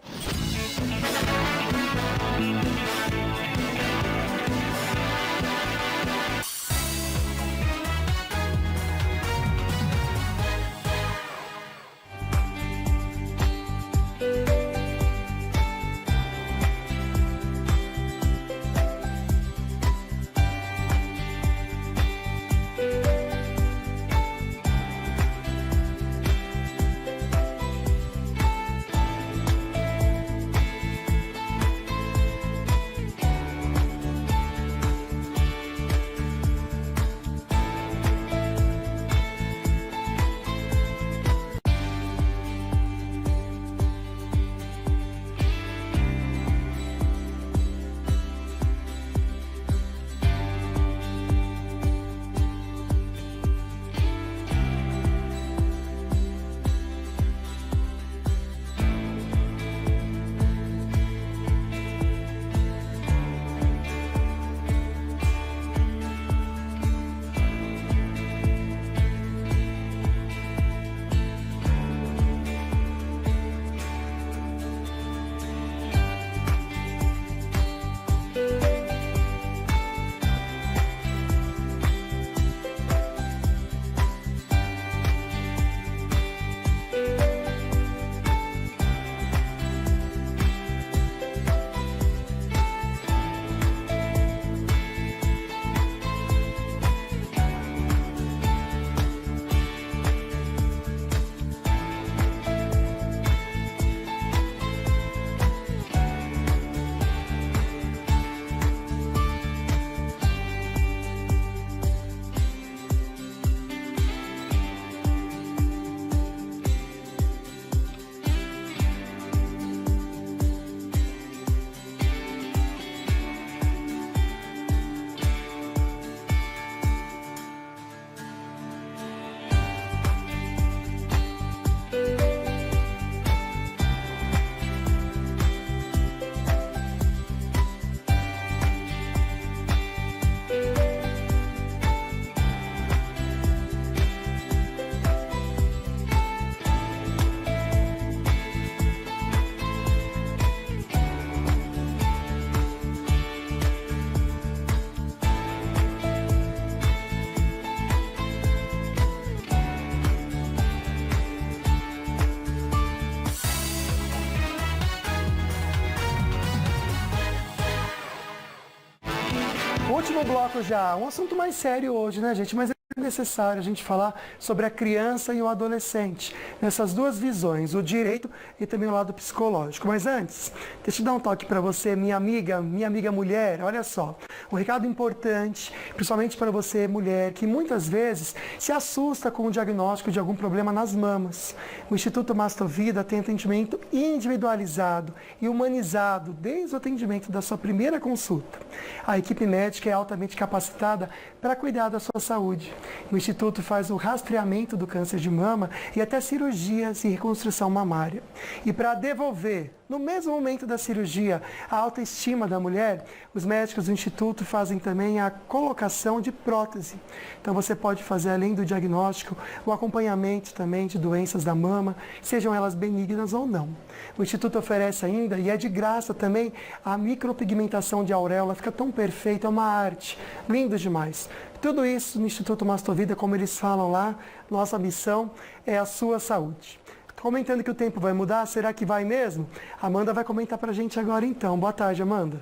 Último bloco já, um assunto mais sério hoje, né, gente? Mas é necessário a gente falar sobre a criança e o adolescente, nessas duas visões, o direito e também o lado psicológico. Mas antes, deixa eu dar um toque para você, minha amiga mulher, olha só, um recado importante, principalmente para você, mulher, que muitas vezes se assusta com o diagnóstico de algum problema nas mamas. O Instituto Mastovida tem atendimento individualizado e humanizado desde o atendimento da sua primeira consulta. A equipe médica é altamente capacitada para cuidar da sua saúde. O Instituto faz o rastreamento do câncer de mama e até cirurgias e reconstrução mamária. E para devolver, no mesmo momento da cirurgia, a autoestima da mulher, os médicos do Instituto fazem também a colocação de prótese. Então você pode fazer, além do diagnóstico, o acompanhamento também de doenças da mama, sejam elas benignas ou não. O Instituto oferece ainda, e é de graça também, a micropigmentação de auréola, fica tão perfeita, é uma arte, lindo demais. Tudo isso no Instituto Mastovida, como eles falam lá, nossa missão é a sua saúde. Comentando que o tempo vai mudar, será que vai mesmo? A Amanda vai comentar pra gente agora então. Boa tarde, Amanda.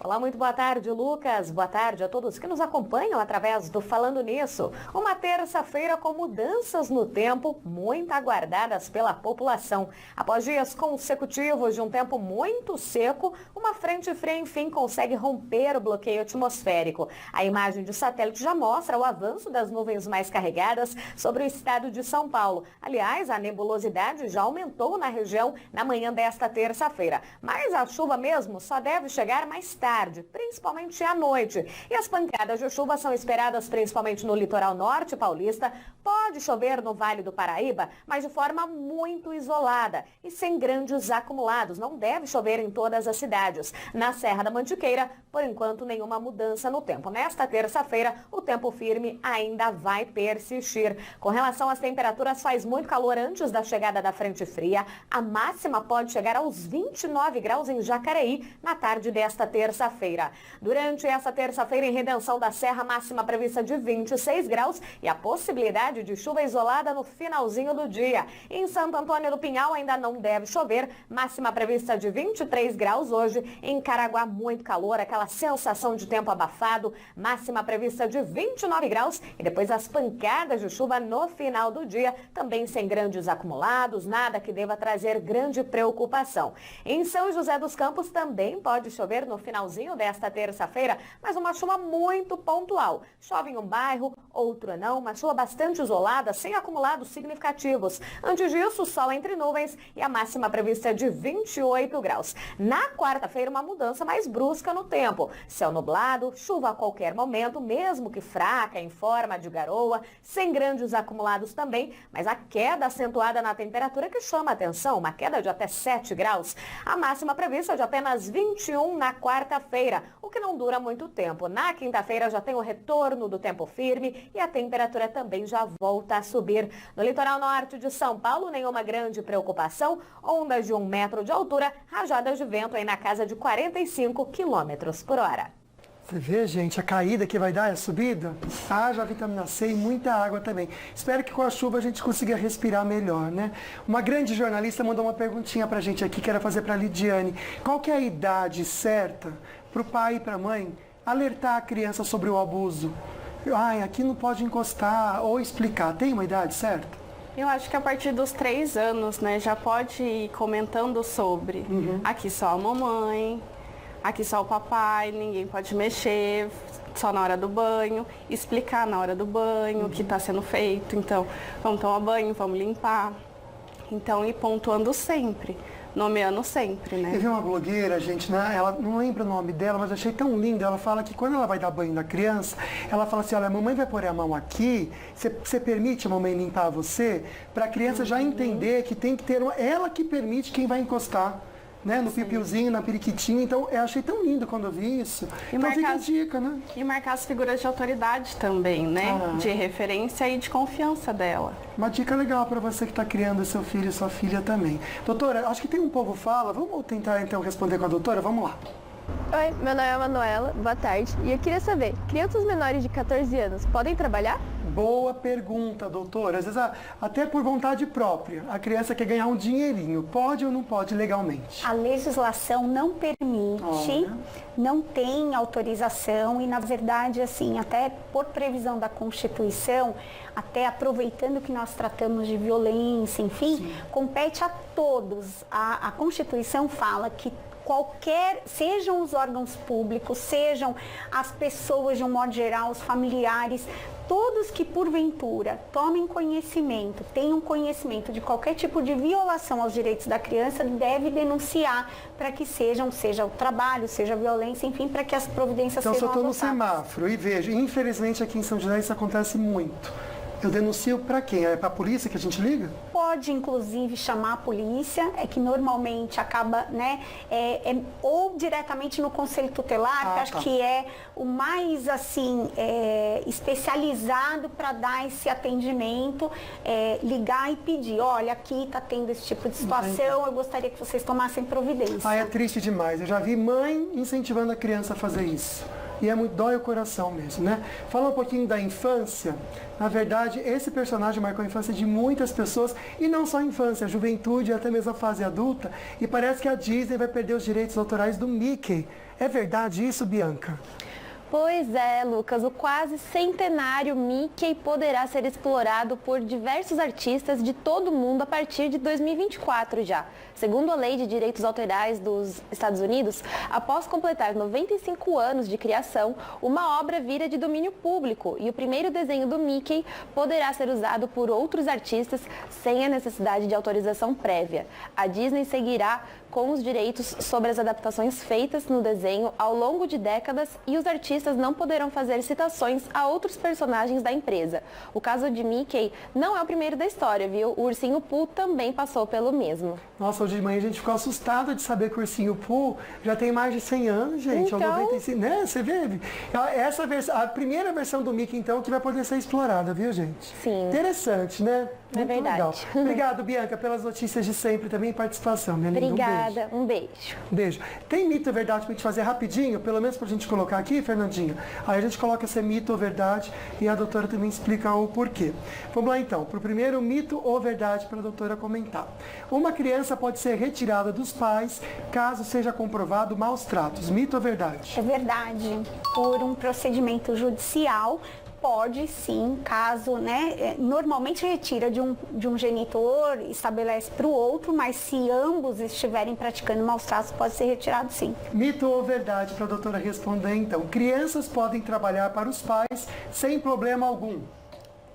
Olá, muito boa tarde, Lucas. Boa tarde a todos que nos acompanham através do Falando Nisso. Uma terça-feira com mudanças no tempo, muito aguardadas pela população. Após dias consecutivos de um tempo muito seco, uma frente fria, enfim, consegue romper o bloqueio atmosférico. A imagem de satélite já mostra o avanço das nuvens mais carregadas sobre o estado de São Paulo. Aliás, a nebulosidade já aumentou na região na manhã desta terça-feira. Mas a chuva mesmo só deve chegar mais tarde, principalmente à noite. E as pancadas de chuva são esperadas principalmente no litoral norte paulista. Pode chover no Vale do Paraíba, mas de forma muito isolada e sem grandes acumulados. Não deve chover em todas as cidades. Na Serra da Mantiqueira, por enquanto, nenhuma mudança no tempo. Nesta terça-feira, o tempo firme ainda vai persistir. Com relação às temperaturas, faz muito calor antes da chegada da frente fria. A máxima pode chegar aos 29 graus em Jacareí na tarde desta terça-feira. Durante essa terça-feira, em Redenção da Serra, máxima prevista de 26 graus e a possibilidade de chuva isolada no finalzinho do dia. Em Santo Antônio do Pinhal ainda não deve chover, máxima prevista de 23 graus hoje. Em Caraguá, muito calor, aquela sensação de tempo abafado, máxima prevista de 29 graus e depois as pancadas de chuva no final do dia, também sem grandes acumulados, nada que deva trazer grande preocupação. Em São José dos Campos também pode chover no finalzinho desta terça-feira, mas uma chuva muito pontual. Chove em um bairro, outro não, uma chuva bastante isolada, sem acumulados significativos. Antes disso, sol entre nuvens e a máxima prevista de 28 graus. Na quarta-feira, uma mudança mais brusca no tempo. Céu nublado, chuva a qualquer momento, mesmo que fraca, em forma de garoa, sem grandes acumulados também, mas a queda acentuada na temperatura que chama a atenção, uma queda de até 7 graus. A máxima prevista de apenas 21 na quarta-feira, o que não dura muito tempo. Na quinta-feira já tem o retorno do tempo firme e a temperatura também já volta a subir. No litoral norte de São Paulo, nenhuma grande preocupação, ondas de 1 metro de altura, rajadas de vento aí na casa de 45 quilômetros por hora. Você vê, gente, a caída que vai dar, a subida? Haja vitamina C e muita água também. Espero que com a chuva a gente consiga respirar melhor, né? Uma grande jornalista mandou uma perguntinha pra gente aqui, quero fazer pra Lidiane. Qual que é a idade certa pro pai e pra mãe alertar a criança sobre o abuso? Ai, aqui não pode encostar, ou explicar. Tem uma idade certa? Eu acho que a partir dos 3 anos, né, já pode ir comentando sobre. Aqui só a mamãe, aqui só o papai, ninguém pode mexer, só na hora do banho, explicar na hora do banho o que está sendo feito. Então, vamos tomar banho, vamos limpar. Então, ir pontuando sempre, nomeando sempre, né? Teve uma blogueira, gente, né? Ela não lembra o nome dela, mas achei tão linda. Ela fala que quando ela vai dar banho na criança, ela fala assim, olha, a mamãe vai pôr a mão aqui, você permite a mamãe limpar você? Para a criança já entender que tem que ter ela que permite quem vai encostar. Né, no pipiuzinho, na periquitinha, então eu achei tão lindo quando eu vi isso. E então marcar, fica a dica, né? E marcar as figuras de autoridade também, né? De referência e de confiança dela. Uma dica legal para você que está criando seu filho e sua filha também. Doutora, acho que tem um povo fala, vamos tentar então responder com a doutora? Vamos lá. Oi, meu nome é Manuela, boa tarde. E eu queria saber, crianças menores de 14 anos podem trabalhar? Boa pergunta, doutora. Às vezes, até por vontade própria, a criança quer ganhar um dinheirinho. Pode ou não pode legalmente? A legislação não permite, não tem autorização e, na verdade, assim, até por previsão da Constituição, até aproveitando que nós tratamos de violência, enfim, compete a todos. A Constituição fala que sejam os órgãos públicos, sejam as pessoas de um modo geral, os familiares, todos que porventura tomem conhecimento, tenham conhecimento de qualquer tipo de violação aos direitos da criança, deve denunciar para que seja o trabalho, seja a violência, enfim, para que as providências sejam adotadas. Então, se eu estou no semáforo e vejo, infelizmente aqui em São José isso acontece muito. Eu denuncio para quem? É para a polícia que a gente liga? Pode, inclusive, chamar a polícia, que normalmente acaba, né, ou diretamente no Conselho Tutelar, que acho que é o mais, assim, especializado para dar esse atendimento, ligar e pedir, olha, aqui está tendo esse tipo de situação, eu gostaria que vocês tomassem providência. É triste demais. Eu já vi mãe incentivando a criança a fazer isso. E dói o coração mesmo, né? Fala um pouquinho da infância. Na verdade, esse personagem marcou a infância de muitas pessoas, e não só a infância, a juventude e até mesmo a fase adulta. E parece que a Disney vai perder os direitos autorais do Mickey. É verdade isso, Bianca? Pois é, Lucas, o quase centenário Mickey poderá ser explorado por diversos artistas de todo o mundo a partir de 2024 já. Segundo a Lei de Direitos Autorais dos Estados Unidos, após completar 95 anos de criação, uma obra vira de domínio público e o primeiro desenho do Mickey poderá ser usado por outros artistas sem a necessidade de autorização prévia. A Disney seguirá com os direitos sobre as adaptações feitas no desenho ao longo de décadas e os artistas não poderão fazer citações a outros personagens da empresa. O caso de Mickey não é o primeiro da história, viu? O Ursinho Pooh também passou pelo mesmo. Nossa, hoje de manhã a gente ficou assustado de saber que o Ursinho Pooh já tem mais de 100 anos, gente. Então... 95, né? Você vê? A primeira versão do Mickey, então, que vai poder ser explorada, viu, gente? Sim. Interessante, né? Muito verdade. Legal. Obrigado, Bianca, pelas notícias de sempre também e participação, minha linda. Obrigada, um beijo. Beijo. Tem mito ou verdade pra gente fazer rapidinho, pelo menos pra gente colocar aqui, Fernandinha? Aí a gente coloca esse mito ou verdade e a doutora também explica o porquê. Vamos lá então, pro primeiro mito ou verdade para a doutora comentar. Uma criança pode ser retirada dos pais caso seja comprovado maus tratos. Mito ou verdade? É verdade. Por um procedimento judicial, pode sim, caso, né, normalmente retira de um genitor, estabelece para o outro, mas se ambos estiverem praticando maus tratos, pode ser retirado sim. Mito ou verdade para a doutora responder então? Crianças podem trabalhar para os pais sem problema algum?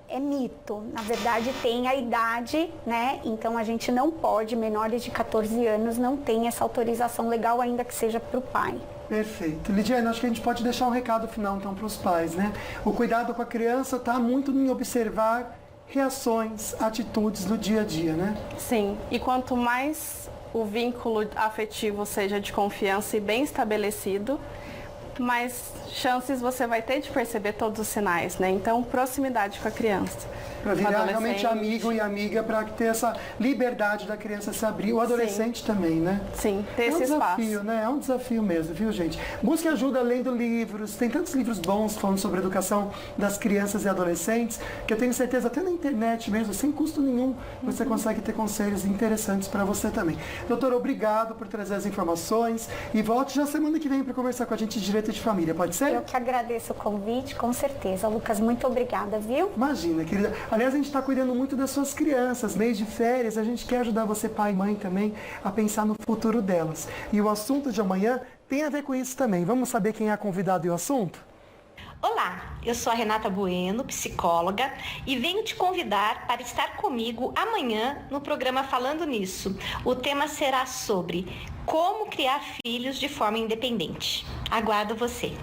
É mito. Na verdade, tem a idade, né? Então a gente não pode, menores de 14 anos, não tem essa autorização legal, ainda que seja para o pai. Perfeito. Lidiane, acho que a gente pode deixar um recado final então para os pais, né? O cuidado com a criança está muito em observar reações, atitudes do dia a dia, né? Sim, e quanto mais o vínculo afetivo seja de confiança e bem estabelecido, mais chances você vai ter de perceber todos os sinais, né? Então, proximidade com a criança. Para virar realmente amigo e amiga, para ter essa liberdade da criança se abrir. O adolescente também, né? Sim, ter esse desafio, espaço. Né? É um desafio mesmo, viu, gente? Busque ajuda lendo livros. Tem tantos livros bons falando sobre a educação das crianças e adolescentes, que eu tenho certeza, até na internet mesmo, sem custo nenhum, você consegue ter conselhos interessantes para você também. Doutora, obrigado por trazer as informações e volte já semana que vem para conversar com a gente de direito de família, pode ser? Eu que agradeço o convite, com certeza. Lucas, muito obrigada, viu? Imagina, querida. Aliás, a gente está cuidando muito das suas crianças. Mês de férias, a gente quer ajudar você, pai e mãe, também, a pensar no futuro delas. E o assunto de amanhã tem a ver com isso também. Vamos saber quem é a convidada e o assunto? Olá, eu sou a Renata Bueno, psicóloga, e venho te convidar para estar comigo amanhã no programa Falando Nisso. O tema será sobre como criar filhos de forma independente. Aguardo você.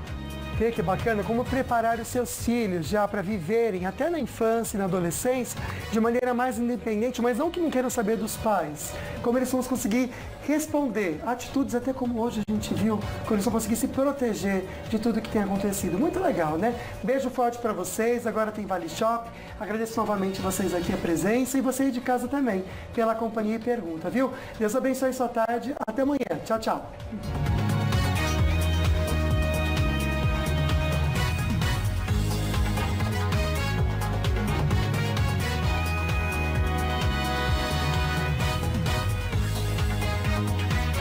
Que bacana, como preparar os seus filhos já para viverem até na infância e na adolescência de maneira mais independente, mas não que não queiram saber dos pais. Como eles vão conseguir responder atitudes até como hoje a gente viu, quando eles vão conseguir se proteger de tudo que tem acontecido. Muito legal, né? Beijo forte para vocês, agora tem Vale Shop. Agradeço novamente vocês aqui a presença e você aí de casa também pela companhia e pergunta, viu? Deus abençoe sua tarde, até amanhã. Tchau, tchau.